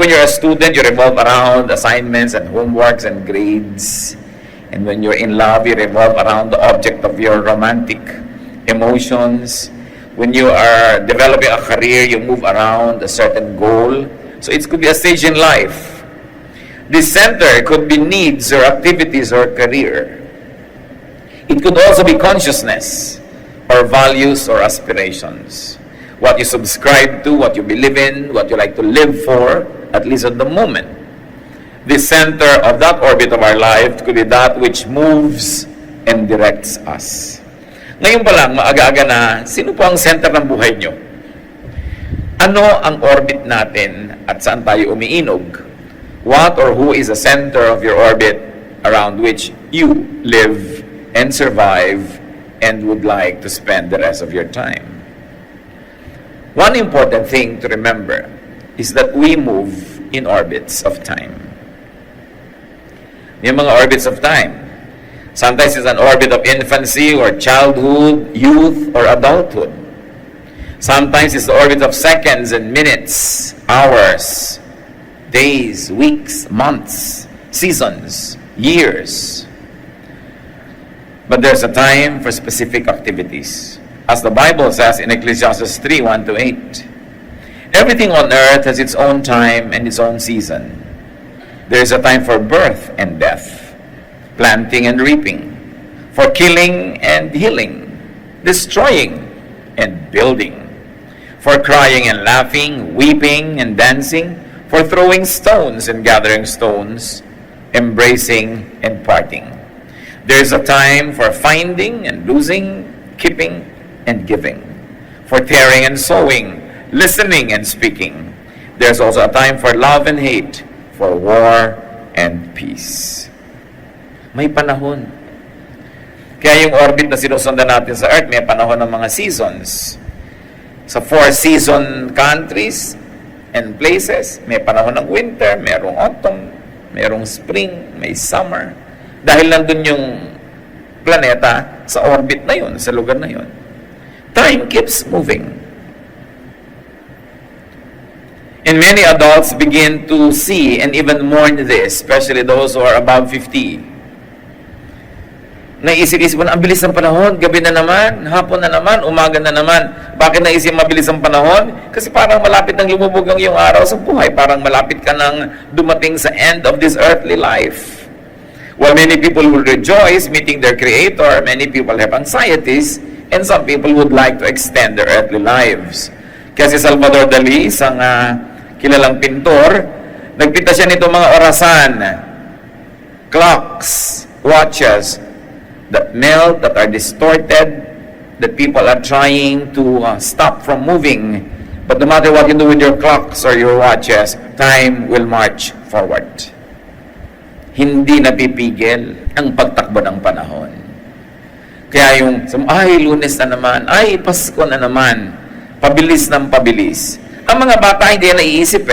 when you're a student, you revolve around assignments and homeworks and grades. And when you're in love, you revolve around the object of your romantic emotions. When you are developing a career, you move around a certain goal. So it could be a stage in life. This center could be needs or activities or career. It could also be consciousness or values or aspirations. What you subscribe to, what you believe in, what you like to live for, at least at the moment. The center of that orbit of our life could be that which moves and directs us. Ngayon pa lang, maaga-aga na, sino po ang center ng buhay nyo? Ano ang orbit natin at saan tayo umiinog? What or who is the center of your orbit around which you live and survive and would like to spend the rest of your time? One important thing to remember is that we move in orbits of time. Yung mga orbits of time. Sometimes it's an orbit of infancy or childhood, youth, or adulthood. Sometimes it's the orbit of seconds and minutes, hours, days, weeks, months, seasons, years. But there's a time for specific activities. As the Bible says in Ecclesiastes 3, 1-8, everything on earth has its own time and its own season. There is a time for birth and death, planting and reaping, for killing and healing, destroying and building, for crying and laughing, weeping and dancing, for throwing stones and gathering stones, embracing and parting. There is a time for finding and losing, keeping and giving, for tearing and sowing, listening and speaking. There's also a time for love and hate, for war and peace. May panahon. Kaya yung orbit na sinusundan natin sa Earth, may panahon ng mga seasons. Sa 4-season countries and places, may panahon ng winter, merong autumn, merong spring, may summer. Dahil nandun yung planeta sa orbit na yun, sa lugar na yun. Time keeps moving. And many adults begin to see and even mourn this, especially those who are above 50. Naisip-isip mo na, ang bilis ng panahon, gabi na naman, hapon na naman, umaga na naman. Bakit naisip mabilis ang panahon? Kasi parang malapit nang lumubog ang iyong araw sa buhay. Parang malapit ka nang dumating sa end of this earthly life. While many people will rejoice meeting their Creator, many people have anxieties, and some people would like to extend their earthly lives. Kasi Salvador Dali, isang kilalang pintor, nagpinta siya nito mga orasan, clocks, watches, that melt, that are distorted, that people are trying to stop from moving. But no matter what you do with your clocks or your watches, time will march forward. Hindi napipigil ang pagtakbo ng panahon. Kaya yung, ay, Lunes na naman, ay, Pasko na naman, pabilis ng pabilis. Ang mga bata hindi na naiisip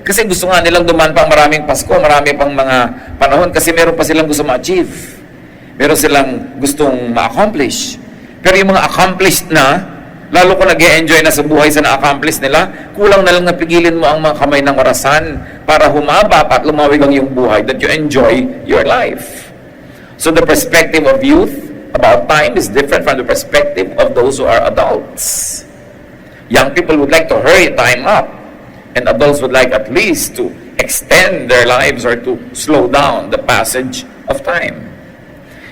Kasi gusto nga nilang dumaan pang maraming Pasko, marami pang mga panahon kasi meron pa silang gusto ma-achieve. Meron silang gustong ma-accomplish. Pero yung mga accomplished na, lalo ko nag-e-enjoy na sa buhay sa na-accomplish nila, kulang na lang napigilin mo ang mga kamay ng orasan para humaba at lumawig ang iyong buhay that you enjoy your life. So the perspective of youth about time is different from the perspective of those who are adults. Young people would like to hurry time up, and adults would like at least to extend their lives or to slow down the passage of time.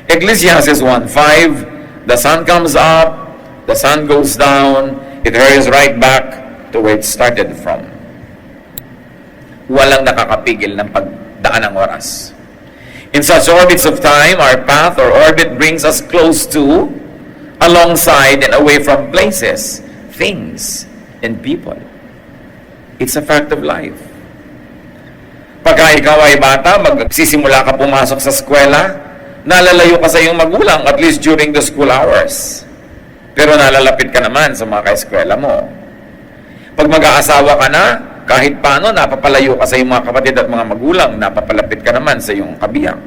Ecclesiastes 1:5, the sun comes up, the sun goes down, it hurries right back to where it started from. Walang nakakapigil ng pagdaan ng oras. In such orbits of time, our path or orbit brings us close to, alongside, and away from places, things, and people. It's a fact of life. Pagka ikaw ay bata, magsisimula ka pumasok sa eskwela, nalalayo ka sa iyong magulang, at least during the school hours. Pero nalalapit ka naman sa mga ka-eskwela mo. Pag mag-aasawa ka na, kahit paano, napapalayo ka sa iyong mga kapatid at mga magulang, napapalapit ka naman sa iyong kabiyak.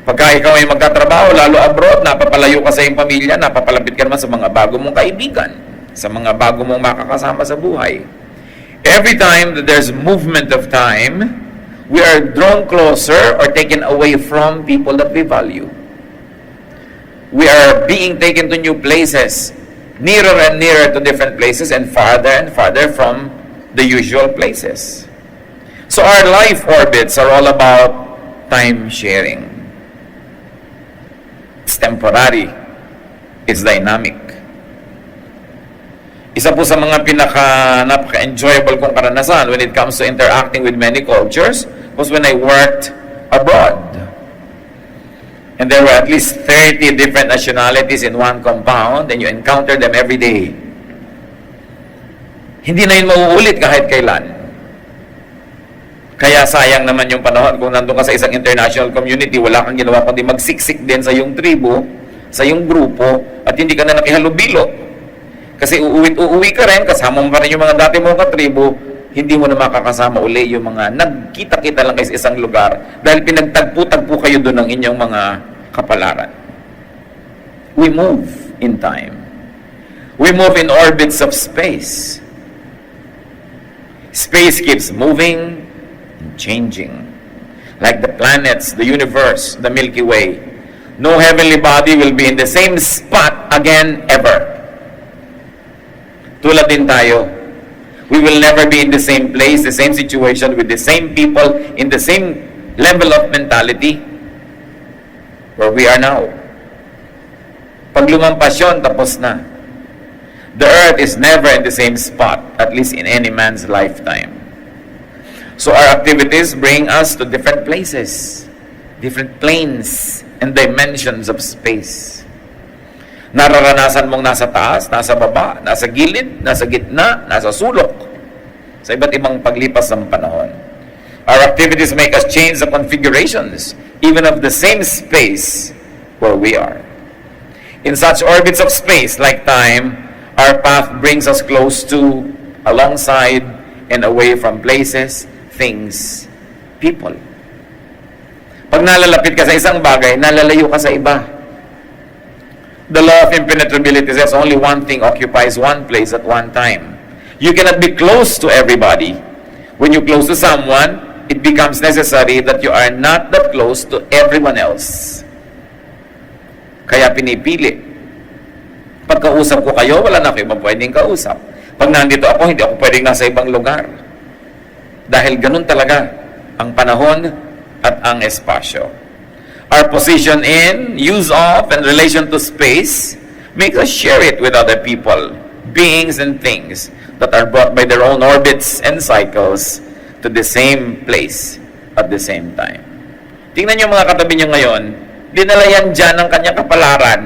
Pagka ikaw ay magtatrabaho, lalo abroad, napapalayo ka sa iyong pamilya, napapalapit ka naman sa mga bago mong kaibigan, sa mga bago mong makakasama sa buhay. Every time that there's movement of time, we are drawn closer or taken away from people that we value. We are being taken to new places, nearer and nearer to different places, and farther from the usual places. So our life orbits are all about time sharing. It's temporary. It's dynamic. Isa po sa mga napaka-enjoyable kong karanasan when it comes to interacting with many cultures was when I worked abroad. And there were at least 30 different nationalities in one compound, and you encounter them every day. Hindi na yun mauulit kahit kailan. Kaya sayang naman yung panahon kung nandun ka sa isang international community, wala kang ginawa kundi magsiksik din sa iyong tribo, sa iyong grupo, at hindi ka na nakihalubilo. Kasi uuwi ka rin, kasama mo pa rin yung mga dati mong katribo, hindi mo na makakasama uli yung mga nagkita-kita lang kayo sa isang lugar dahil pinagtagpo-tagpo kayo doon ng inyong mga kapalaran. We move in time. We move in orbits of space. Space keeps moving and changing. Like the planets, the universe, the Milky Way. No heavenly body will be in the same spot again ever. Tulad din tayo. We will never be in the same place, the same situation, with the same people, in the same level of mentality where we are now. Pag lumampas yun, tapos na. The earth is never in the same spot, at least in any man's lifetime. So our activities bring us to different places, different planes and dimensions of space. Nararanasan mong nasa taas, nasa baba, nasa gilid, nasa gitna, nasa sulok, sa iba't ibang paglipas ng panahon. Our activities make us change the configurations, even of the same space where we are. In such orbits of space, like time, our path brings us close to, alongside, and away from places, things, people. Pag nalalapit ka sa isang bagay, nalalayo ka sa iba. The law of impenetrability says only one thing occupies one place at one time. You cannot be close to everybody. When you're close to someone, it becomes necessary that you are not that close to everyone else. Kaya pinipili. Pagkausap ko kayo, wala na kayo pwedeng kausap. Pag nandito ako, hindi ako pwedeng nasa ibang lugar. Dahil ganun talaga ang panahon at ang espasyo. Our position in, use of, and relation to space makes us share it with other people, beings, and things that are brought by their own orbits and cycles to the same place at the same time. Tingnan niyo mga katabi niyo ngayon, dinala yan dyan ng kanyang kapalaran.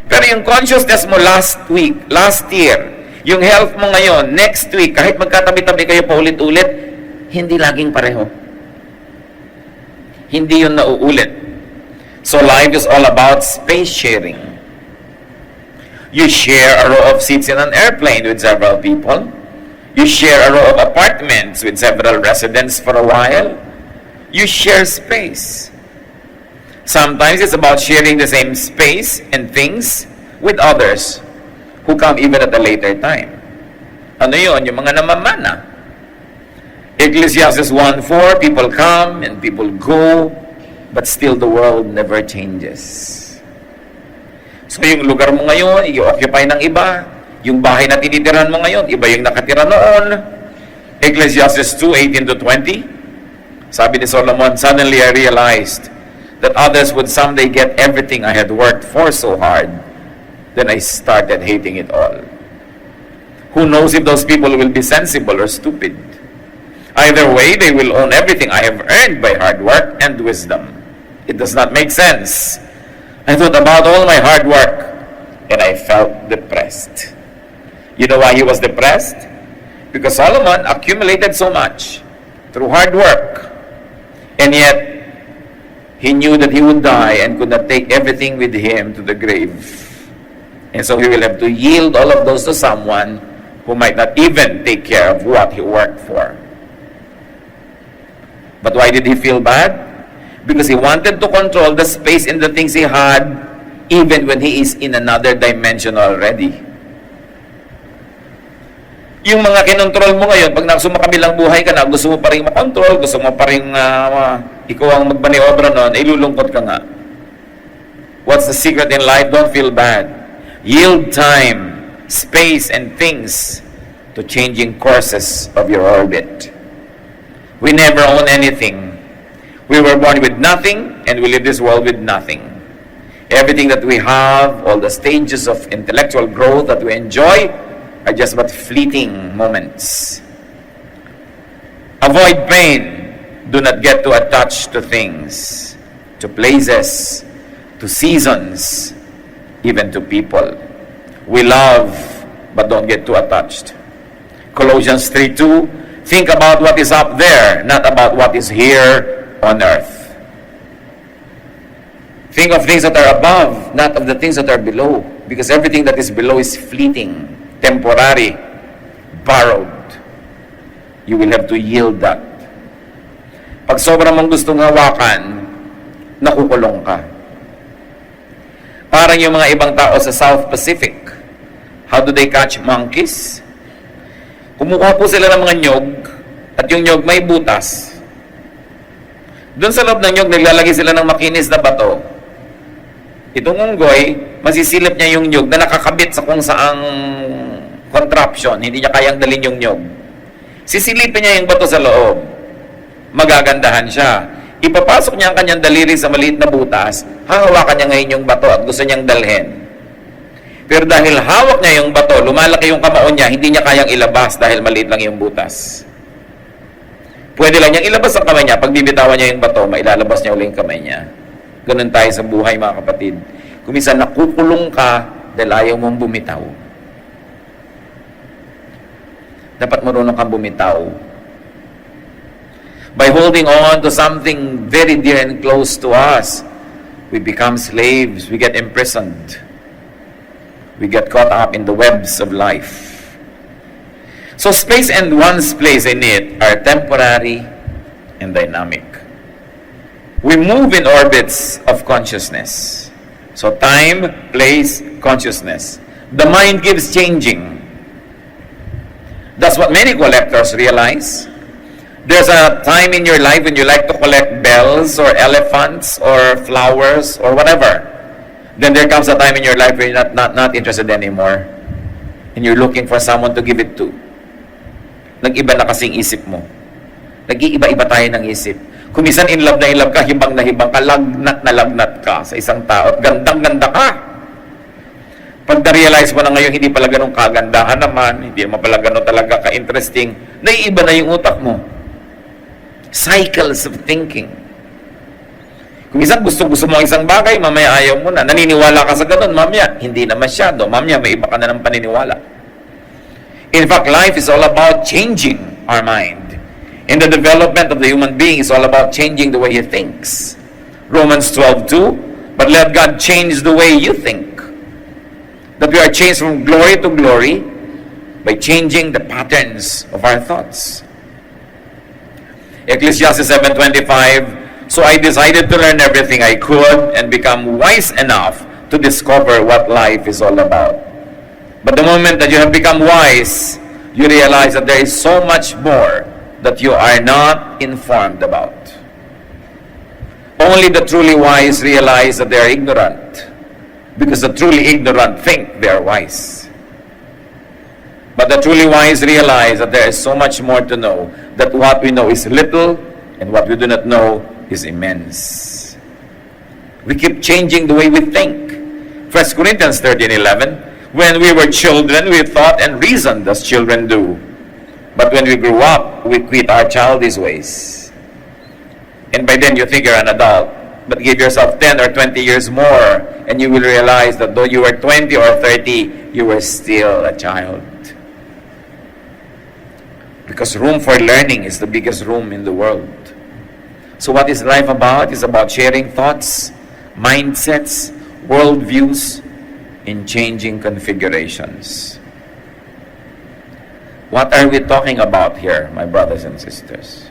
Pero yung consciousness mo last week, last year, yung health mo ngayon, next week, kahit magkatabi-tabi kayo paulit-ulit, hindi laging pareho. Hindi yun nauulit. So life is all about space sharing. You share a row of seats in an airplane with several people. You share a row of apartments with several residents for a while. You share space. Sometimes it's about sharing the same space and things with others who come even at a later time. Ano yun? Yung mga namamana. Ecclesiastes 1:4, people come and people go, but still the world never changes. So yung lugar mo ngayon, i-occupy ng iba. Yung bahay na tinitirahan mo ngayon, iba yung nakatira noon. Ecclesiastes 2:18-20, sabi ni Solomon, suddenly I realized that others would someday get everything I had worked for so hard. Then I started hating it all. Who knows if those people will be sensible or stupid? Either way, they will own everything I have earned by hard work and wisdom. It does not make sense. I thought about all my hard work, and I felt depressed. You know why he was depressed? Because Solomon accumulated so much through hard work, and yet he knew that he would die and could not take everything with him to the grave. And so he will have to yield all of those to someone who might not even take care of what he worked for. But why did he feel bad? Because he wanted to control the space and the things he had, even when he is in another dimension already. Yung mga kinontrol mo ngayon, pag sumakabilang buhay ka na, gusto mo pa rin makontrol, gusto mo pa rin ikaw ang magmaniobra nun, ilulungkot ka nga. What's the secret in life? Don't feel bad. Yield time, space, and things to changing courses of your orbit. We never own anything. We were born with nothing, and we leave this world with nothing. Everything that we have, all the stages of intellectual growth that we enjoy, are just but fleeting moments. Avoid pain. Do not get too attached to things, to places, to seasons, even to people. We love, but don't get too attached. Colossians 3:2, think about what is up there, not about what is here on earth. Think of things that are above, not of the things that are below, because everything that is below is fleeting, temporary, borrowed. You will have to yield that. Pag sobrang mong gustong hawakan, nakukulong ka. Parang yung mga ibang tao sa South Pacific. How do they catch monkeys? Kumukuha po sila ng mga nyog, at yung nyog may butas. Doon sa loob ng nyog, naglalagay sila ng makinis na bato. Itong unggoy, masisilip niya yung nyog na nakakabit sa kung saang contraption, hindi niya kayang dalhin yung nyog. Sisilipin niya yung bato sa loob. Magagandahan siya. Ipapasok niya ang kanyang daliri sa maliit na butas, hahawakan niya ngayon yung bato at gusto niyang dalhin. Pero dahil hawak niya yung bato, lumalaki yung kamao niya, hindi niya kayang ilabas dahil maliit lang yung butas. Pwede lang niyang ilabas ang kamay niya. Pag bibitawan niya yung bato, mailalabas niya ulit yung kamay niya. Ganun tayo sa buhay, mga kapatid. Kung minsan nakukulong ka dahil ayaw mong bumitaw. Dapat marunong kang bumitaw. By holding on to something very dear and close to us, we become slaves, we get imprisoned. We get caught up in the webs of life. So space and one's place in it are temporary and dynamic. We move in orbits of consciousness. So time, place, consciousness. The mind keeps changing. That's what many collectors realize. There's a time in your life when you like to collect bells or elephants or flowers or whatever. Then there comes a time in your life where you're not interested anymore. And you're looking for someone to give it to. Nag-iba na kasing isip mo. Nag-iiba-iba tayo ng isip. Kung minsan in love ka, hibang na hibang ka, lagnat na lagnat ka sa isang tao, at gandang-ganda ka. Pag na-realize mo na ngayon, hindi pala ganun kagandahan naman, hindi naman pala ganun talaga ka-interesting, naiiba na yung utak mo. Cycles of thinking. Kung minsan gusto mo ang isang bagay, mamaya ayaw mo na. Naniniwala ka sa ganun, mamaya, hindi na masyado. Mamaya, may iba ka na ng paniniwala. In fact, life is all about changing our mind. And the development of the human being is all about changing the way he thinks. Romans 12:2, but let God change the way you think. That we are changed from glory to glory by changing the patterns of our thoughts. Ecclesiastes 7:25, so I decided to learn everything I could and become wise enough to discover what life is all about. But the moment that you have become wise, you realize that there is so much more that you are not informed about. Only the truly wise realize that they are ignorant, because the truly ignorant think they are wise. But the truly wise realize that there is so much more to know, that what we know is little, and what we do not know is immense. We keep changing the way we think. 1 Corinthians 13:11, when we were children, we thought and reasoned as children do. But when we grew up, we quit our childish ways. And by then, you think you're an adult. But give yourself 10 or 20 years more, and you will realize that though you were 20 or 30, you were still a child. Because room for learning is the biggest room in the world. So what is life about? It's about sharing thoughts, mindsets, worldviews, in changing configurations. What are we talking about here, my brothers and sisters?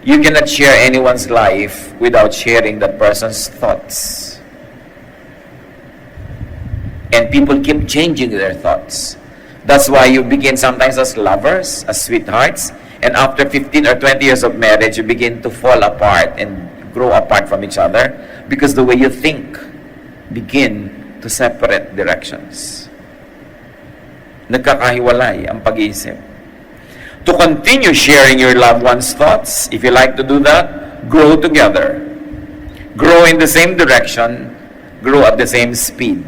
You cannot share anyone's life without sharing that person's thoughts. And people keep changing their thoughts. That's why you begin sometimes as lovers, as sweethearts, and after 15 or 20 years of marriage, you begin to fall apart and grow apart from each other because the way you think begin to separate directions. Nagkakahiwalay ang pag-iisip. To continue sharing your loved one's thoughts, if you like to do that, grow together. Grow in the same direction, grow at the same speed,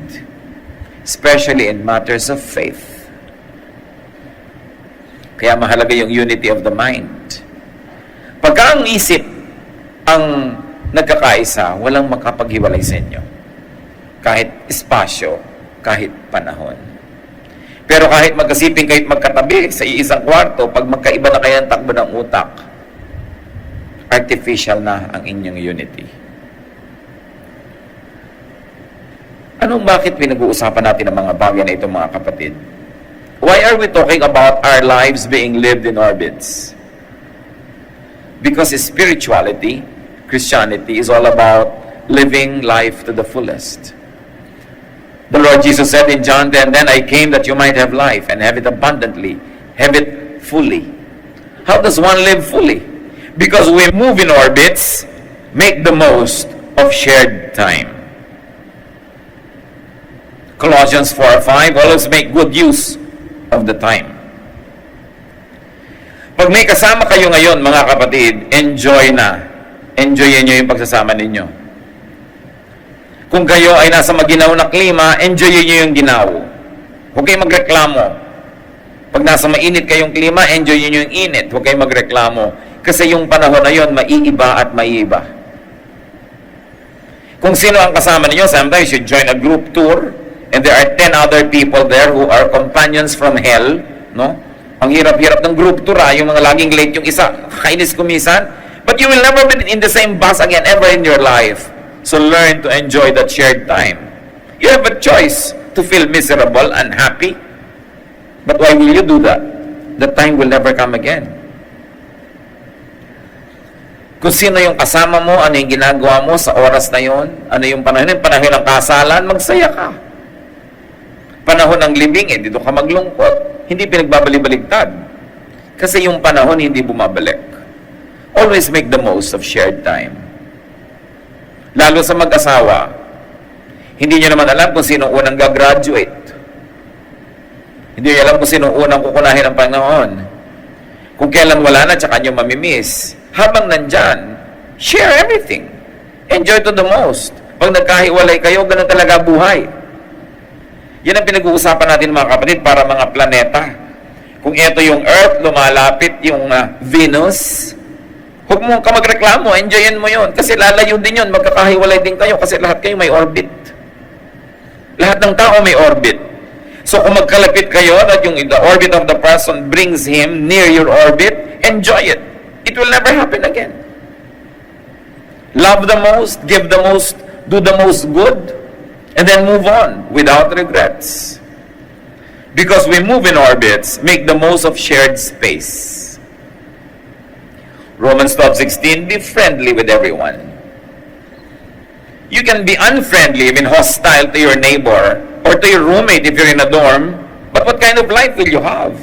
especially in matters of faith. Kaya mahalaga yung unity of the mind. Pagka ang isip ang nagkakaisa, walang makapaghiwalay sa inyo. Kahit espasyo, kahit panahon. Pero kahit magkasiping, kahit magkatabi sa iisang kwarto, pag magkaiba na kayo ang takbo ng utak, artificial na ang inyong unity. Bakit pinag-uusapan natin ang mga bagay na ito, mga kapatid? Why are we talking about our lives being lived in orbits? Because spirituality, Christianity, is all about living life to the fullest. The Lord Jesus said in John 10, "Then I came that you might have life and have it abundantly, have it fully." How does one live fully? Because we move in orbits, make the most of shared time. Colossians 4:5, always make good use of the time. Pag may kasama kayo ngayon, mga kapatid, enjoy na. Enjoyin nyo yung pagsasama ninyo. Kung kayo ay nasa maginaw na klima, enjoyin nyo yung ginaw. Huwag kayong magreklamo. Pag nasa mainit kayong klima, enjoyin nyo yung init. Huwag kayong magreklamo. Kasi yung panahon na yun, maiiba at maiiba. Kung sino ang kasama ninyo, sometimes you join a group tour, and there are 10 other people there who are companions from hell, no? Ang hirap-hirap ng group tour, yung mga laging late yung isa, kakainis kumisan. But you will never be in the same bus again ever in your life. So learn to enjoy that shared time. You have a choice to feel miserable, unhappy. But why will you do that? The time will never come again. Kung sino yung kasama mo, ano yung ginagawa mo sa oras na yon, ano yung panahon ng kasalan, magsaya ka. Panahon ng libing, dito ka maglungkot. Hindi pinagbabalik-baligtad. Kasi yung panahon hindi bumabalik. Always make the most of shared time. Lalo sa mag-asawa, hindi nyo naman alam kung sino unang gagraduate. Hindi nyo alam kung sino unang kukunahin ang panahon. Kung kailan wala na, tsaka nyo mamimiss. Habang nandyan, share everything. Enjoy to the most. Pag nagkahiwalay kayo, ganun talaga buhay. Yan ang pinag-uusapan natin, mga kapatid, para mga planeta. Kung ito yung Earth, lumalapit yung Venus, huwag mo ka magreklamo, enjoyin mo yun. Kasi lalayo din yun, magkakahiwalay din kayo kasi lahat kayo may orbit. Lahat ng tao may orbit. So kung magkalapit kayo at yung the orbit of the person brings him near your orbit, enjoy it. It will never happen again. Love the most, give the most, do the most good, and then move on without regrets. Because we move in orbits, make the most of shared space. Romans 12:16, be friendly with everyone. You can be unfriendly, even hostile to your neighbor or to your roommate if you're in a dorm, but what kind of life will you have?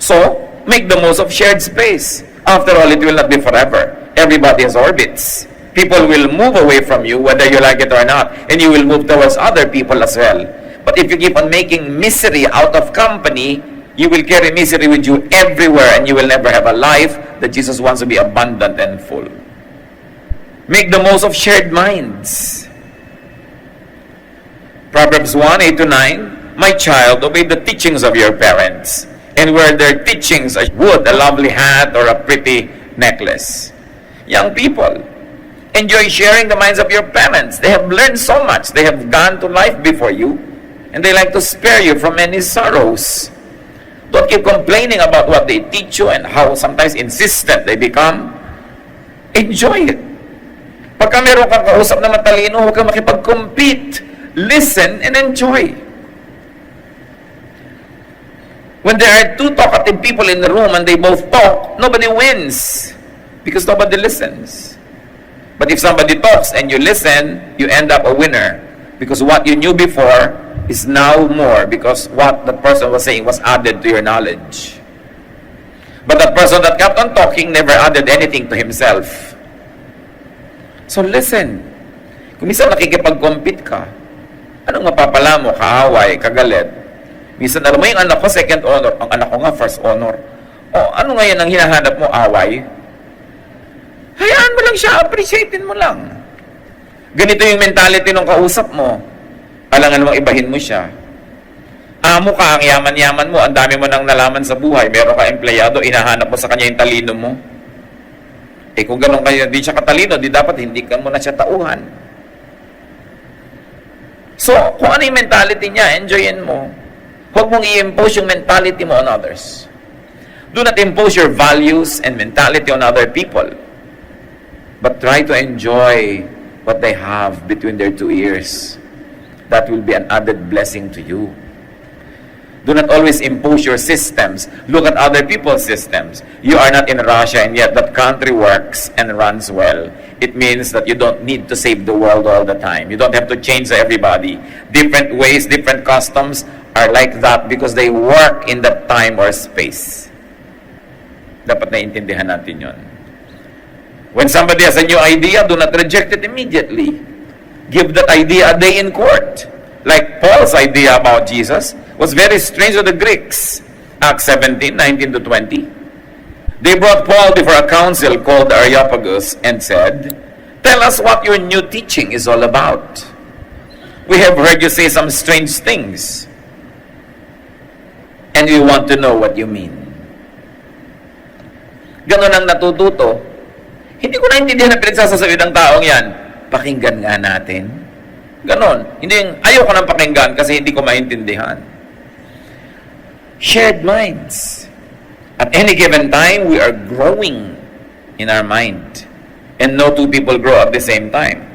So, make the most of shared space. After all, it will not be forever. Everybody has orbits. People will move away from you, whether you like it or not, and you will move towards other people as well. But if you keep on making misery out of company, you will carry misery with you everywhere, and you will never have a life that Jesus wants to be abundant and full. Make the most of shared minds. Proverbs 1:8-9, my child, obey the teachings of your parents, and where their teachings are wood, a lovely hat, or a pretty necklace. Young people, enjoy sharing the minds of your parents. They have learned so much. They have gone to life before you, and they like to spare you from many sorrows. Don't keep complaining about what they teach you and how sometimes insistent they become. Enjoy it. Pagka meron kang kausap na matalino, huwag kang makipag-compete. Listen and enjoy. When there are two talkative people in the room and they both talk, nobody wins because nobody listens. But if somebody talks and you listen, you end up a winner because what you knew before is now more because what the person was saying was added to your knowledge. But the person that kept on talking never added anything to himself. So listen, kung minsan nakikipag-compete ka, anong mapapala mo? Kaaway, kagalit. Minsan, alam mo yung anak ko, second honor. Ang anak ko nga, first honor. O, ano ngayon ang hinahanap mo? Away? Hayaan mo lang siya, appreciatein mo lang. Ganito yung mentality ng kausap mo. Alangan mong ibahin mo siya. Amo ka, ang yaman-yaman mo, ang dami mo nang nalaman sa buhay, meron ka empleyado, inahanap mo sa kanya yung talino mo. Eh kung ganun kayo, di siya katalino, di dapat hindi ka mo na siya tauhan. So, kung ano yung mentality niya, enjoyin mo. Huwag mong i-impose yung mentality mo on others. Do not impose your values and mentality on other people. But try to enjoy what they have between their two ears. That will be an added blessing to you. Do not always impose your systems. Look at other people's systems. You are not in Russia, and yet that country works and runs well. It means that you don't need to save the world all the time. You don't have to change everybody. Different ways, different customs are like that because they work in that time or space. Dapat naiintindihan natin yun. When somebody has a new idea, do not reject it immediately. Give that idea a day in court. Like Paul's idea about Jesus was very strange to the Greeks. Acts 17, 19 to 20. They brought Paul before a council called the Areopagus and said, "Tell us what your new teaching is all about. We have heard you say some strange things, and we want to know what you mean." Ganon ang natututo. Hindi ko naintindihan ang pinagsasasabi ng taong yan. Pakinggan nga natin. Ganon. Hindi yung, ayaw ko nang pakinggan kasi hindi ko maintindihan. Shared minds. At any given time, we are growing in our mind. And no two people grow at the same time.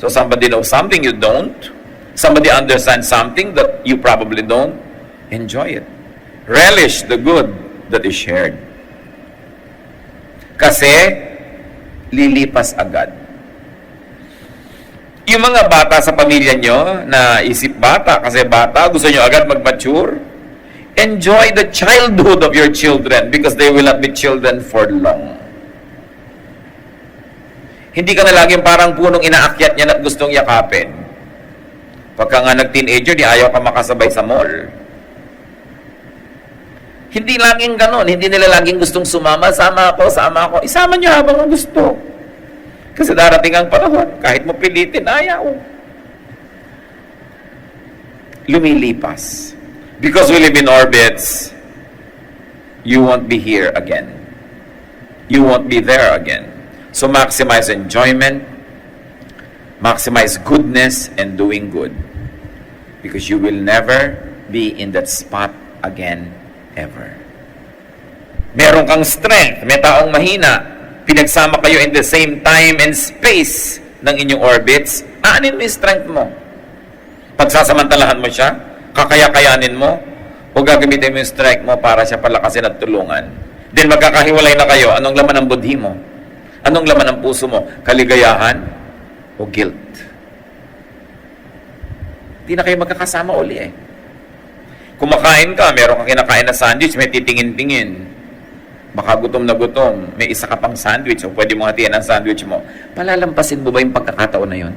So somebody knows something you don't. Somebody understands something that you probably don't. Enjoy it. Relish the good that is shared. Kasi, lilipas agad. Yung mga bata sa pamilya nyo, na isip bata, kasi bata, gusto nyo agad mag-mature, enjoy the childhood of your children because they will not be children for long. Hindi ka na laging parang punong inaakyat niya at gustong yakapin. Pagka nga nag-teenager, di ayaw ka makasabay sa mall. Hindi laging ganon. Hindi nila laging gustong sumama. Sama ako. Isama nyo habang gusto. Kasi darating ang panahon, kahit mo pilitin, ayaw. Lumilipas. Because we live in orbits, you won't be here again. You won't be there again. So maximize enjoyment, maximize goodness, and doing good. Because you will never be in that spot again, ever. Meron kang strength, may taong mahina, pinagsama kayo in the same time and space ng inyong orbits, aanin mo yung strength mo. Pagsasamantalahan mo siya, kakaya-kayanin mo, o gagamitin mo yung strength mo para siya palakasin at tulungan. Then magkakahiwalay na kayo, anong laman ng budhi mo? Anong laman ng puso mo? Kaligayahan o guilt? Hindi na kayo magkakasama uli eh. Kumakain ka, meron kang kinakain na sandwich, may titingin-tingin. Baka gutom na gutom, may isa ka pang sandwich o pwede mo hatiyan ang sandwich mo. Palalampasin mo ba yung pagkakataon na yun?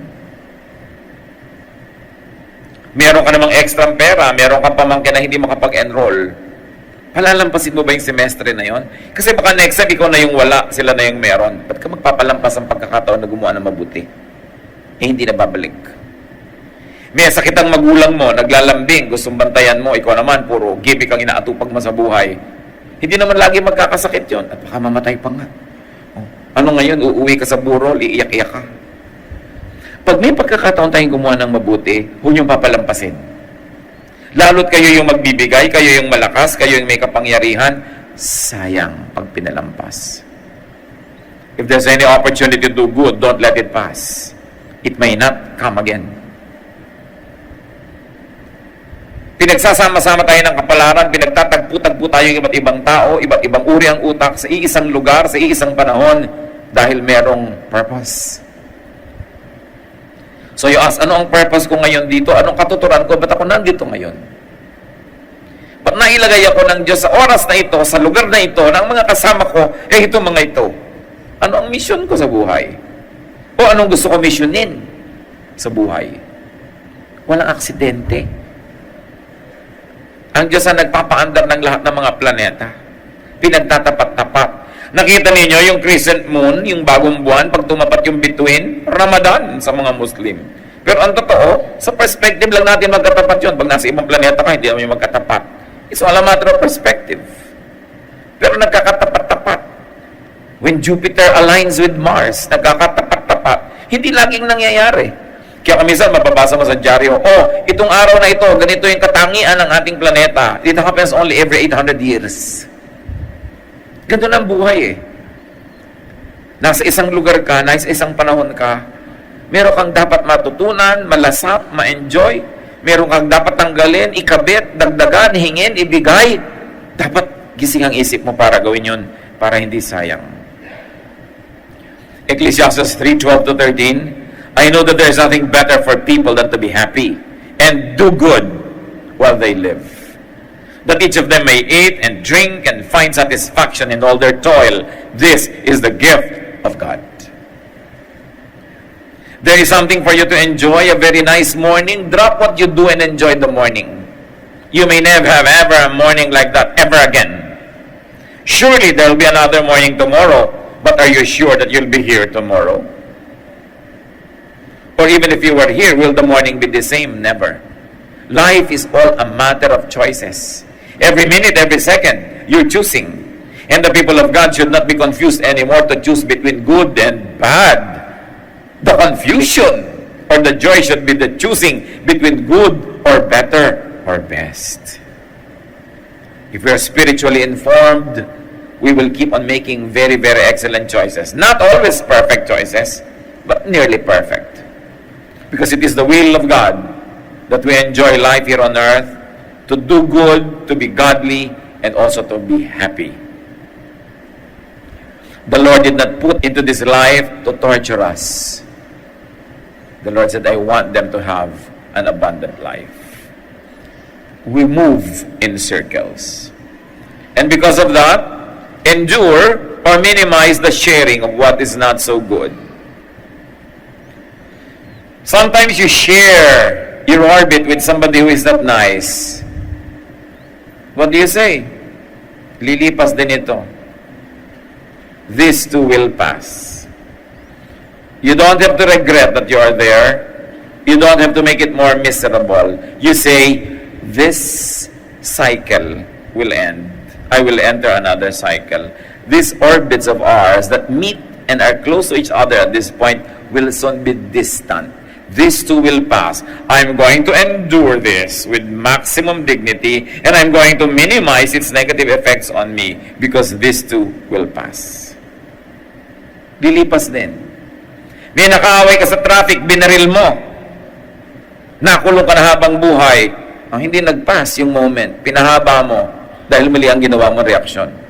Meron ka namang extra pera, meron ka pamangkin na hindi makapag-enroll. Palalampasin mo ba yung semestre na yun? Kasi baka next time, ikaw na yung wala, sila na yung meron. Ba't ka magpapalampas ang pagkakataon na gumawa ng mabuti? Eh, hindi na babalik. May sakit ang magulang mo, naglalambing, gustong bantayan mo, ikaw naman, puro gimmick ang inaatupag mo sa buhay. Hindi naman lagi magkakasakit yon at baka mamatay pa nga. Oh, ano ngayon, uuwi ka sa burol, iiyak-iyak ka. Pag may pagkakataon tayong gumawa ng mabuti, huwag niyong papalampasin. Lalo't kayo yung magbibigay, kayo yung malakas, kayo yung may kapangyarihan, sayang pag pinalampas. If there's any opportunity to do good, don't let it pass. It may not come again. Pinagsasama-sama tayo ng kapalaran, pinagtatagpo-tagpo tayo ng iba't ibang tao, iba't ibang uri ang utak sa iisang lugar, sa iisang panahon, dahil merong purpose. So you ask, ano ang purpose ko ngayon dito? Anong katuturan ko? Ba't ako nandito ngayon? Ba't nailagay ako ng Diyos sa oras na ito, sa lugar na ito, ng mga kasama ko, ito mga ito? Ano ang mission ko sa buhay? O anong gusto ko missionin sa buhay? Walang aksidente. Ang Diyos ang nagpapaandar ng lahat ng mga planeta. Pinagtatapat-tapat. Nakita ninyo yung crescent moon, yung bagong buwan, pag tumapat yung bituin, Ramadan sa mga Muslim. Pero ang totoo, sa perspective lang natin magkatapat yun. Pag nasa ibang planeta ka, hindi naman magkatapat. It's all a matter of perspective. Pero nagkakatapat-tapat. When Jupiter aligns with Mars, nagkakatapat-tapat. Hindi laging nangyayari. Kaya minsan mababasa mo sa dyaryo, itong araw na ito, ganito yung katangian ng ating planeta. It happens only every 800 years. Ganito na ang buhay eh. Nasa isang lugar ka, nasa isang panahon ka, meron kang dapat matutunan, malasap, ma-enjoy, meron kang dapat tanggalin, ikabit, dagdagan, hingin, ibigay. Dapat gising ang isip mo para gawin yun, para hindi sayang. Ecclesiastes 3:12-13, I know that there is nothing better for people than to be happy and do good while they live, that each of them may eat and drink and find satisfaction in all their toil. This is the gift of God. There is something for you to enjoy, a very nice morning. Drop what you do and enjoy the morning. You may never have ever a morning like that ever again. Surely there will be another morning tomorrow, but are you sure that you'll be here tomorrow? Or even if you were here, will the morning be the same? Never. Life is all a matter of choices. Every minute, every second, you're choosing. And the people of God should not be confused anymore to choose between good and bad. The confusion or the joy should be the choosing between good or better or best. If we are spiritually informed, we will keep on making very, very excellent choices. Not always perfect choices, but nearly perfect. Because it is the will of God that we enjoy life here on earth, to do good, to be godly, and also to be happy. The Lord did not put into this life to torture us. The Lord said, I want them to have an abundant life. We move in circles. And because of that, endure or minimize the sharing of what is not so good. Sometimes you share your orbit with somebody who is not nice. What do you say? Lilipas din ito. This too will pass. You don't have to regret that you are there. You don't have to make it more miserable. You say, this cycle will end. I will enter another cycle. These orbits of ours that meet and are close to each other at this point will soon be distant. This too will pass. I'm going to endure this with maximum dignity, and I'm going to minimize its negative effects on me because this too will pass. Lilipas din. May nakaaway ka sa traffic, binaril mo. Nakulong ka na habang buhay. Hindi nag-pass yung moment. Pinahaba mo dahil mali ang ginawa mo reaksyon.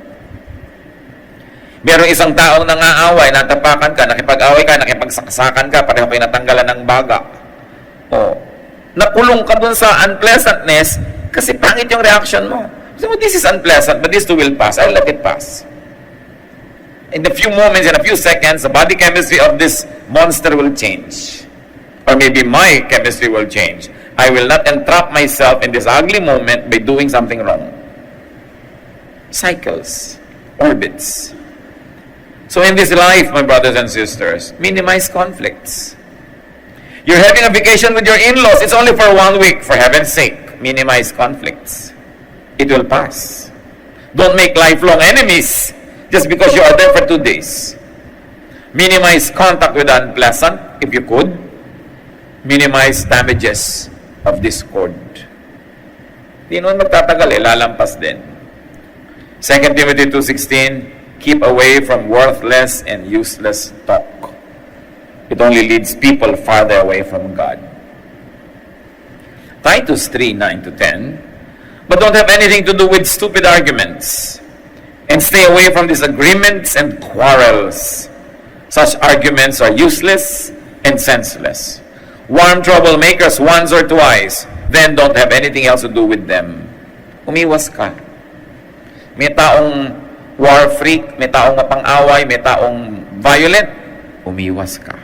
Merong isang taong nangaaway, natapakan ka, nakipag-away ka, nakipagsaksakan ka, pareho kayo natanggalan ng baga. Nakulong ka dun sa unpleasantness kasi pangit yung reaction mo. So, this is unpleasant, but this too will pass. I'll let it pass. In a few moments, in a few seconds, the body chemistry of this monster will change. Or maybe my chemistry will change. I will not entrap myself in this ugly moment by doing something wrong. Cycles, orbits. So in this life, my brothers and sisters, minimize conflicts. You're having a vacation with your in-laws. It's only for 1 week. For heaven's sake, minimize conflicts. It will pass. Don't make lifelong enemies just because you are there for 2 days. Minimize contact with the unpleasant, if you could. Minimize damages of discord. Di naman magtatagal lalampas din. 2 Timothy 2:16, keep away from worthless and useless talk. It only leads people farther away from God. Titus 3:9-10, but don't have anything to do with stupid arguments, and stay away from disagreements and quarrels. Such arguments are useless and senseless. Warm troublemakers once or twice, then don't have anything else to do with them. Umiwas ka. May taong war freak, may taong mapang-away, may taong violent, umiwas ka.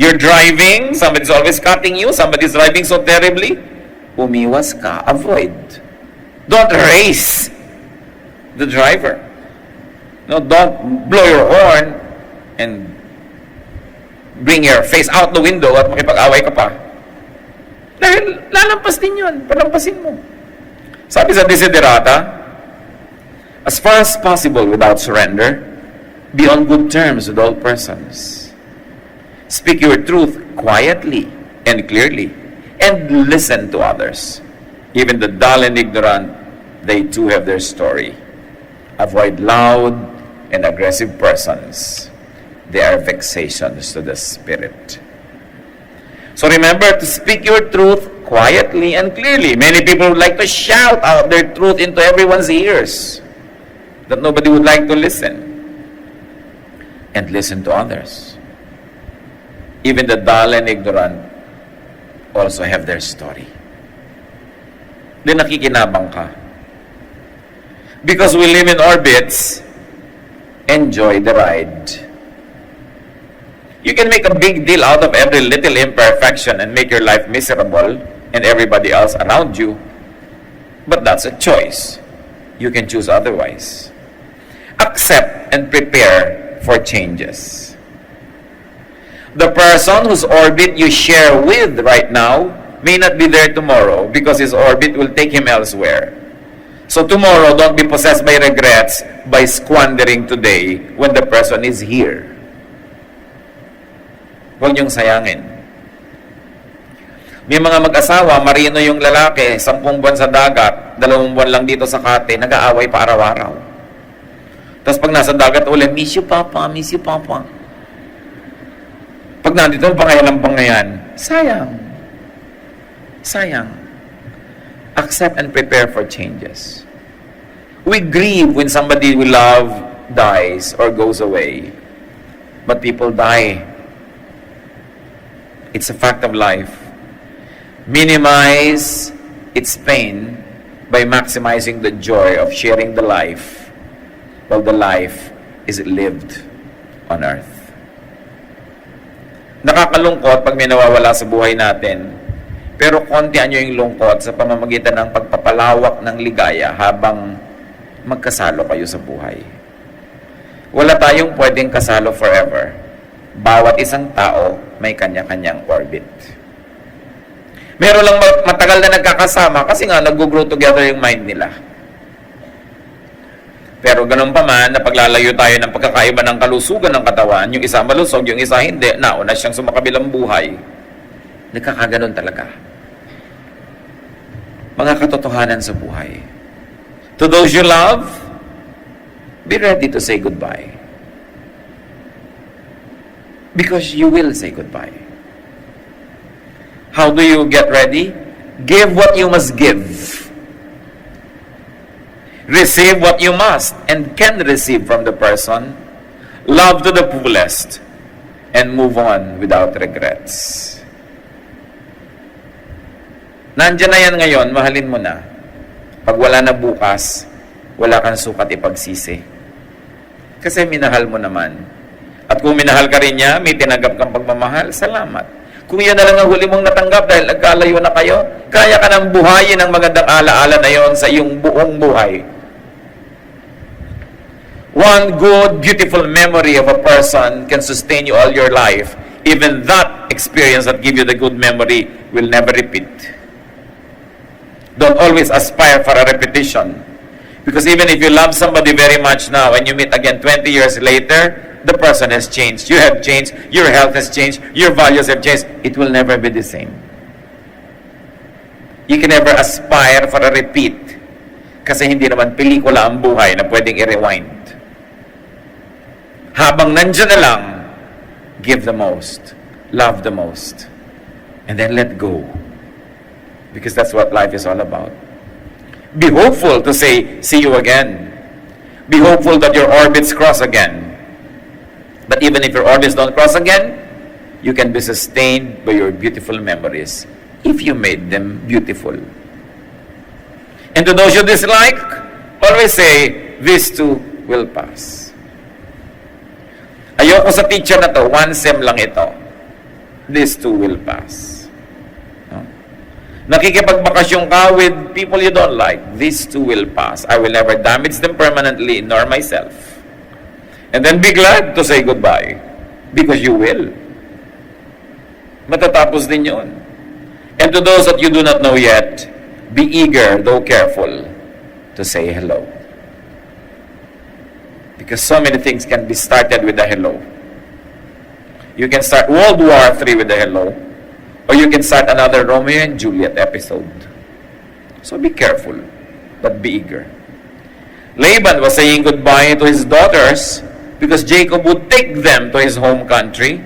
You're driving, somebody's always cutting you, somebody's driving so terribly, umiwas ka. Avoid. Don't race the driver. No, don't blow your horn and bring your face out the window at makipag-away ka pa. Dahil lalampas din yun. Palampasin mo. Sabi sa Desiderata, as far as possible without surrender, be on good terms with all persons. Speak your truth quietly and clearly, and listen to others. Even the dull and ignorant, they too have their story. Avoid loud and aggressive persons. They are vexations to the spirit. So remember to speak your truth quietly and clearly. Many people would like to shout out their truth into everyone's ears, that nobody would like to listen. And listen to others. Even the dull and ignorant also have their story. Di nakikinabang ka. Because we live in orbits, enjoy the ride. You can make a big deal out of every little imperfection and make your life miserable and everybody else around you. But that's a choice. You can choose otherwise. Accept and prepare for changes. The person whose orbit you share with right now may not be there tomorrow because his orbit will take him elsewhere. So tomorrow, don't be possessed by regrets by squandering today when the person is here. Huwag niyong sayangin. May mga mag-asawa, marino yung lalaki, 10 buwan sa dagat, 2 buwan lang dito sa kate, nag-aaway pa araw-araw. Tapos pag nasa dagat ulit, miss you papa, miss you papa. Pag nandito, pangayan, sayang. Sayang. Accept and prepare for changes. We grieve when somebody we love dies or goes away. But people die. It's a fact of life. Minimize its pain by maximizing the joy of sharing the life while the life is lived on earth. Nakakalungkot pag may nawawala sa buhay natin, pero kontian nyo yung lungkot sa pamamagitan ng pagpapalawak ng ligaya habang magkasalo kayo sa buhay. Wala tayong pwedeng kasalo forever. Bawat isang tao may kanya-kanyang orbit. Meron lang matagal na nagkakasama kasi nga nag-grow together yung mind nila. Pero ganun pa man, napaglalayo tayo ng pagkakaiba ng kalusugan ng katawan, yung isa malusog, yung isa hindi, nauna siyang sumakabilang buhay. Nagkakaganon talaga. Mga katotohanan sa buhay. To those you love, be ready to say goodbye. Because you will say goodbye. How do you get ready? Give what you must give. Receive what you must and can receive from the person. Love to the fullest. And move on without regrets. Nandiyan na yan ngayon, mahalin mo na. Pag wala na bukas, wala kang sukat ipagsisi. Kasi minahal mo naman. At kung minahal ka rin niya, may tinanggap kang pagmamahal, salamat. Kung yan na lang ang huli mong natanggap dahil nagkalayo na kayo, kaya ka nang buhayin ang magandang alaala na yon sa iyong buong buhay. One good, beautiful memory of a person can sustain you all your life. Even that experience that give you the good memory will never repeat. Don't always aspire for a repetition. Because even if you love somebody very much now and you meet again 20 years later, the person has changed. You have changed. Your health has changed. Your values have changed. It will never be the same. You can never aspire for a repeat. Kasi hindi naman pelikula ang buhay na pwedeng i-rewind. Habang nandiyan na lang, give the most. Love the most. And then let go. Because that's what life is all about. Be hopeful to say, see you again. Be hopeful that your orbits cross again. But even if your orbits don't cross again, you can be sustained by your beautiful memories if you made them beautiful. And to those you dislike, always say, this too will pass. Ayoko sa teacher na to, one sem lang ito. This too will pass. No? Nakikipagbakasyon ka with people you don't like. This too will pass. I will never damage them permanently, nor myself. And then be glad to say goodbye. Because you will. Matatapos din yun. And to those that you do not know yet, be eager, though careful, to say hello. Because so many things can be started with a hello. You can start World War III with a hello, or you can start another Romeo and Juliet episode. So be careful, but be eager. Laban was saying goodbye to his daughters because Jacob would take them to his home country.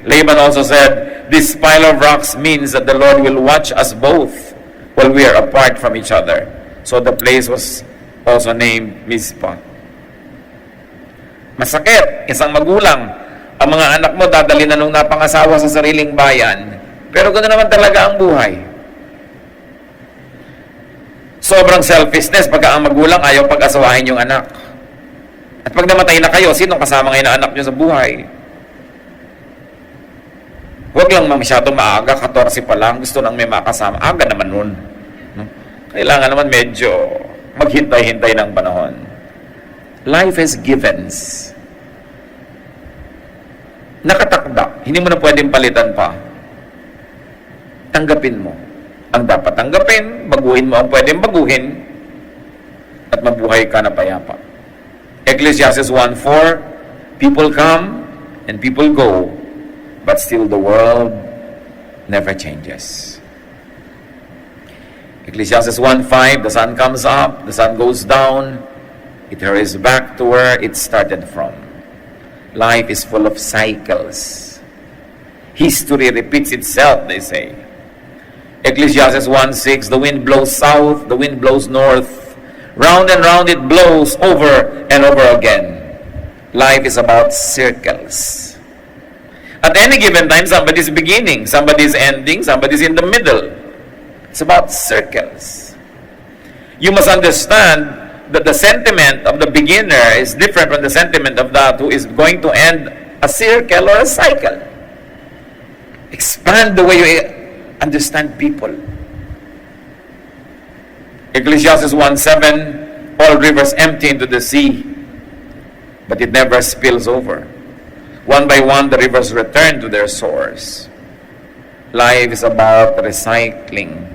Laban also said, this pile of rocks means that the Lord will watch us both while we are apart from each other. So the place was also named Mizpah. Masakit, isang magulang, ang mga anak mo dadali na nung napangasawa sa sariling bayan. Pero ganoon naman talaga ang buhay. Sobrang selfishness pagka ang magulang ayaw pag-asawahin yung anak. At pag namatay na kayo, sino kasama ngayon na anak nyo sa buhay? Huwag lang masyadong maaga, 14 pa lang, gusto nang may makasama. Aga naman nun. No? Kailangan naman medyo maghintay-hintay ng panahon. Life has givens. Nakatakda. Hindi mo na pwedeng palitan pa. Tanggapin mo ang dapat tanggapin, baguhin mo ang pwedeng baguhin, at mabuhay ka na payapa. Ecclesiastes 1:4, people come and people go, but still the world never changes. Ecclesiastes 1:5, the sun comes up, the sun goes down, it hurries back to where it started from. Life is full of cycles. History repeats itself, they say. Ecclesiastes 1:6, the wind blows south, the wind blows north. Round and round it blows over and over again. Life is about circles. At any given time, somebody's beginning, somebody's ending, somebody's in the middle. It's about circles. You must understand that the sentiment of the beginner is different from the sentiment of that who is going to end a circle or a cycle. Expand the way you understand people. Ecclesiastes 1:7, all rivers empty into the sea, but it never spills over. One by one, the rivers return to their source. Life is about recycling.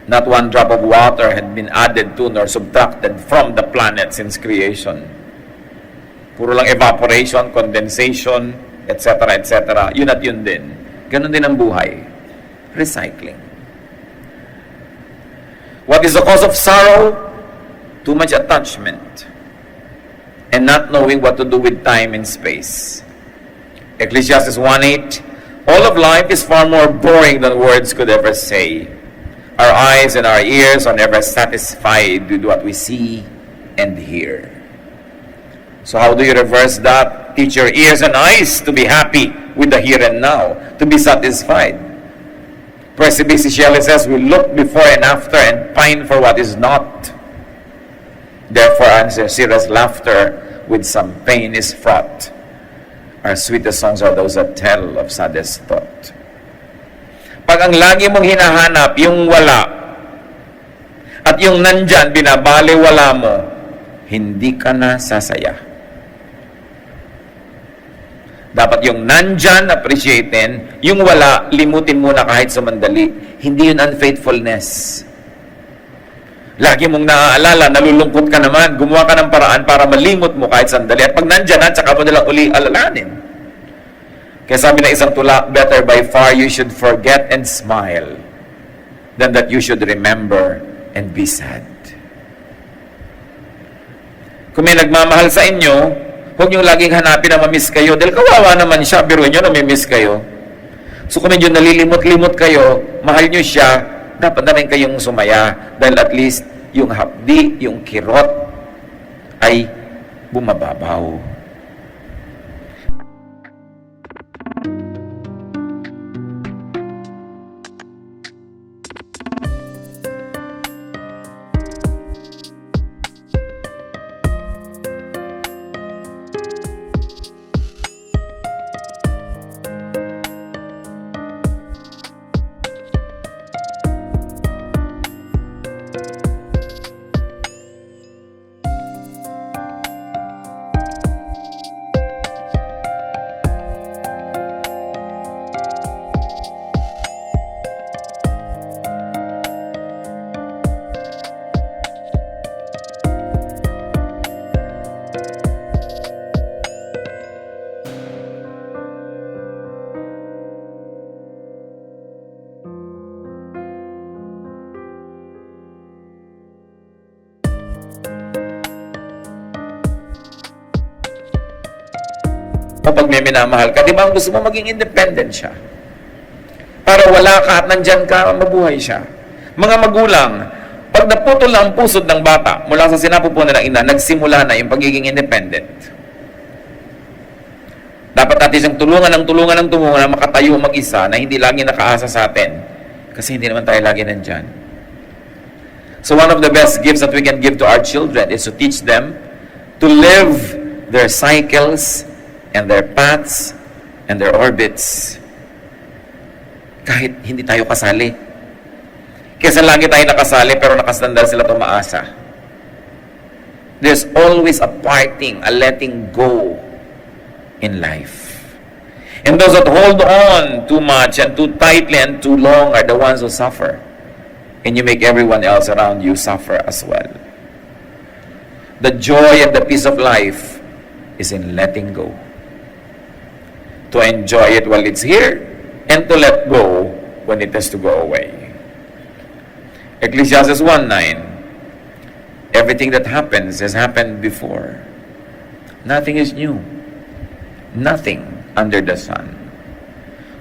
Not one drop of water had been added to nor subtracted from the planet since creation. Puro lang evaporation, condensation, etc., etc. Yun at yun din. Ganon din ang buhay. Recycling. What is the cause of sorrow? Too much attachment and not knowing what to do with time and space. Ecclesiastes 1:8, all of life is far more boring than words could ever say. Our eyes and our ears are never satisfied with what we see and hear. So how do you reverse that? Teach your ears and eyes to be happy with the here and now, to be satisfied. Percy B.C. Shelley says, we look before and after and pine for what is not. Therefore, answer serious laughter with some pain is fraught. Our sweetest songs are those that tell of saddest thought. Pag ang lagi mong hinahanap, yung wala, at yung nandyan, binabaliwala mo, hindi ka na sasaya. Dapat yung nandyan, appreciatein, yung wala, limutin muna kahit sumandali. Hindi yun unfaithfulness. Lagi mong naaalala, nalulungkot ka naman, gumawa ka ng paraan para malimot mo kahit sandali. At pag nandyan na, tsaka mo nalang uli alalanin. Kaya sabi na isang tula, better by far you should forget and smile than that you should remember and be sad. Kung may nagmamahal sa inyo, huwag nyo laging hanapin na mamiss kayo dahil kawawa naman siya, biruin nyo na mamiss kayo. So kung medyo nalilimot-limot kayo, mahal nyo siya, dapat na rin kayong sumaya dahil at least yung hapdi, yung kirot ay bumababaw. O pag may minamahal ka, di ba ang gusto mo maging independent siya? Para wala ka at nandyan ka, mabuhay siya. Mga magulang, pag naputol na ang pusod ng bata mula sa sinapupunan ng ina, nagsimula na yung pagiging independent. Dapat natin siyang tulungan na makatayo mag-isa na hindi lagi nakaasa sa atin. Kasi hindi naman tayo lagi nandyan. So one of the best gifts that we can give to our children is to teach them to live their cycles and their paths and their orbits. Kahit hindi tayo kasali. Kesa lagi tayo nakasali pero nakasandal sila tumaasa. There's always a parting, a letting go in life. And those that hold on too much and too tightly and too long are the ones who suffer. And you make everyone else around you suffer as well. The joy and the peace of life is in letting go. To enjoy it while it's here and to let go when it has to go away. Ecclesiastes 1:9. Everything that happens has happened before. Nothing is new. Nothing under the sun.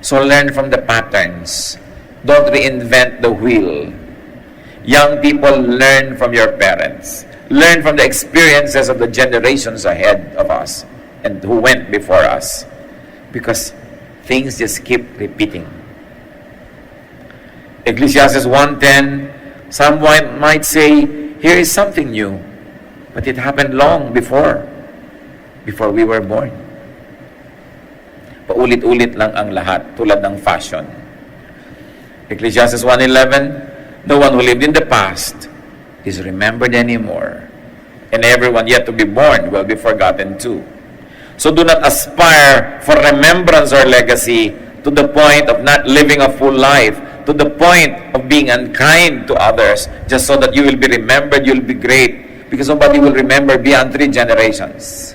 So learn from the patterns. Don't reinvent the wheel. Young people, learn from your parents. Learn from the experiences of the generations ahead of us and who went before us. Because things just keep repeating. Ecclesiastes 1:10, someone might say, here is something new, but it happened long before we were born. Paulit-ulit lang ang lahat, tulad ng fashion. Ecclesiastes 1:11, no one who lived in the past is remembered anymore, and everyone yet to be born will be forgotten too. So do not aspire for remembrance or legacy to the point of not living a full life, to the point of being unkind to others, just so that you will be remembered, you'll be great, because nobody will remember beyond 3 generations.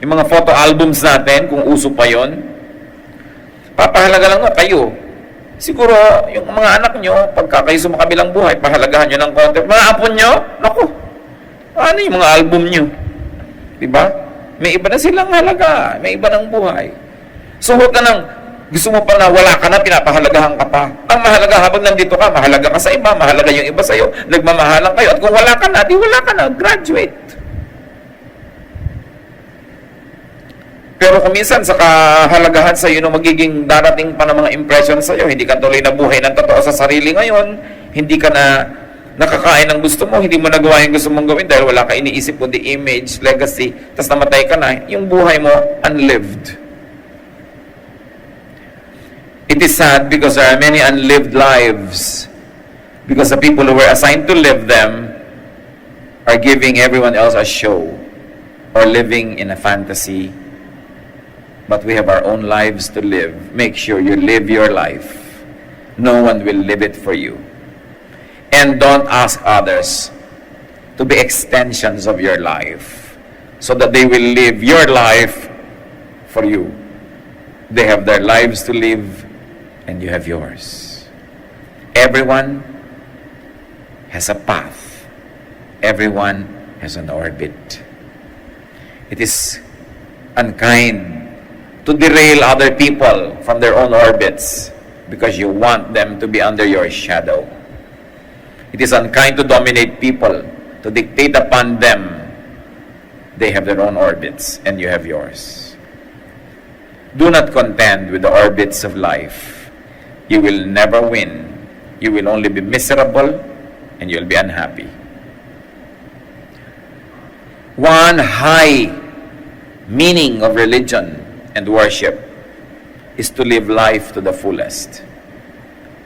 Yung mga photo albums natin, kung uso pa yon, papahalaga lang nga kayo. Siguro, yung mga anak nyo, pagka kayo sumakabilang buhay, pahalagahan nyo ng konti. Mga apo nyo, naku, ano yung mga album nyo? Diba? May iba na silang halaga, may iba ng buhay. So, huwag ka nang, gusto mo pa na wala ka na, pinapahalagahan ka pa. Ang mahalaga habang nandito ka, mahalaga ka sa iba, mahalaga yung iba sa'yo, nagmamahalan kayo. At kung wala ka na, di wala ka na, graduate. Pero kung minsan sa kahalagahan sa iyo na magiging darating pa ng mga impression sa iyo, hindi ka tuloy na buhay ng totoo sa sarili ngayon, hindi ka na nakakain ng gusto mo, hindi mo nagawa yung gusto mong gawin dahil wala ka iniisip kundi image, legacy, tapos namatay ka na, yung buhay mo unlived. It is sad because there are many unlived lives because the people who were assigned to live them are giving everyone else a show or living in a fantasy. But we have our own lives to live. Make sure you live your life. No one will live it for you. And don't ask others to be extensions of your life so that they will live your life for you. They have their lives to live and you have yours. Everyone has a path. Everyone has an orbit. It is unkind to derail other people from their own orbits because you want them to be under your shadow. It is unkind to dominate people, to dictate upon them. They have their own orbits and you have yours. Do not contend with the orbits of life. You will never win. You will only be miserable and you'll be unhappy. One high meaning of religion and worship is to live life to the fullest.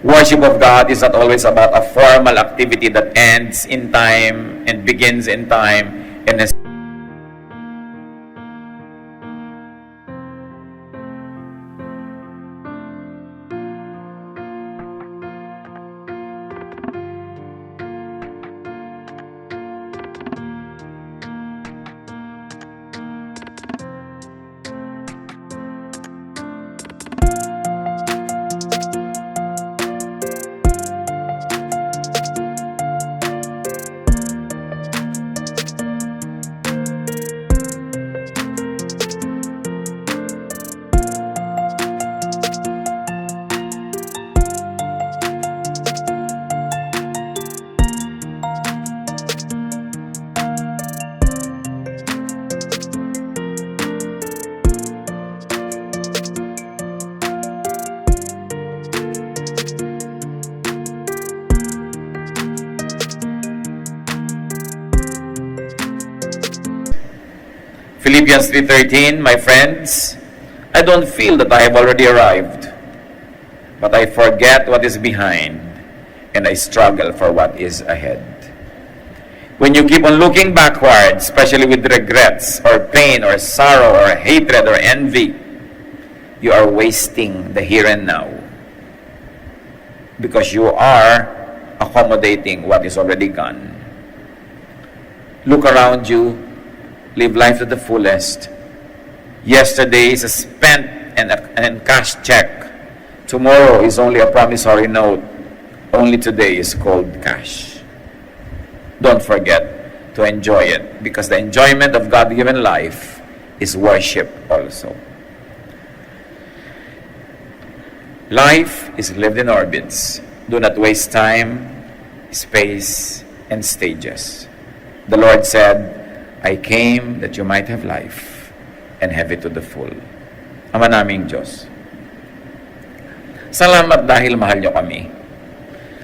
Worship of God is not always about a formal activity that ends in time and begins in time and has Philippians 3:13, my friends, I don't feel that I have already arrived, but I forget what is behind, and I struggle for what is ahead. When you keep on looking backward, especially with regrets, or pain, or sorrow, or hatred, or envy, you are wasting the here and now, because you are accommodating what is already gone. Look around you, live life to the fullest. Yesterday is a spent and cash check. Tomorrow is only a promissory note. Only today is cold cash. Don't forget to enjoy it, because the enjoyment of God-given life is worship also. Life is lived in orbits. Do not waste time, space, and stages. The Lord said, I came that you might have life and have it to the full. Ama naming Diyos, salamat dahil mahal niyo kami.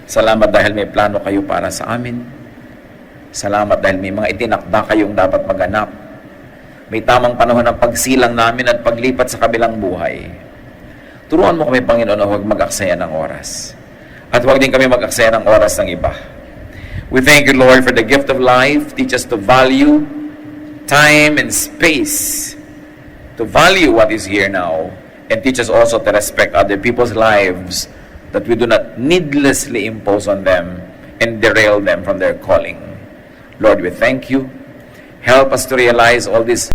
Salamat dahil may plano kayo para sa amin. Salamat dahil may mga itinakda kayong dapat maganap. May tamang panahon ng pagsilang namin at paglipat sa kabilang buhay. Turuan mo kami, Panginoon, na huwag mag-aksaya ng oras. At huwag din kami mag-aksaya ng oras ng iba. We thank you, Lord, for the gift of life. Teach us to value time and space, to value what is here now, and teach us also to respect other people's lives, that we do not needlessly impose on them and derail them from their calling. Lord, we thank you. Help us to realize all these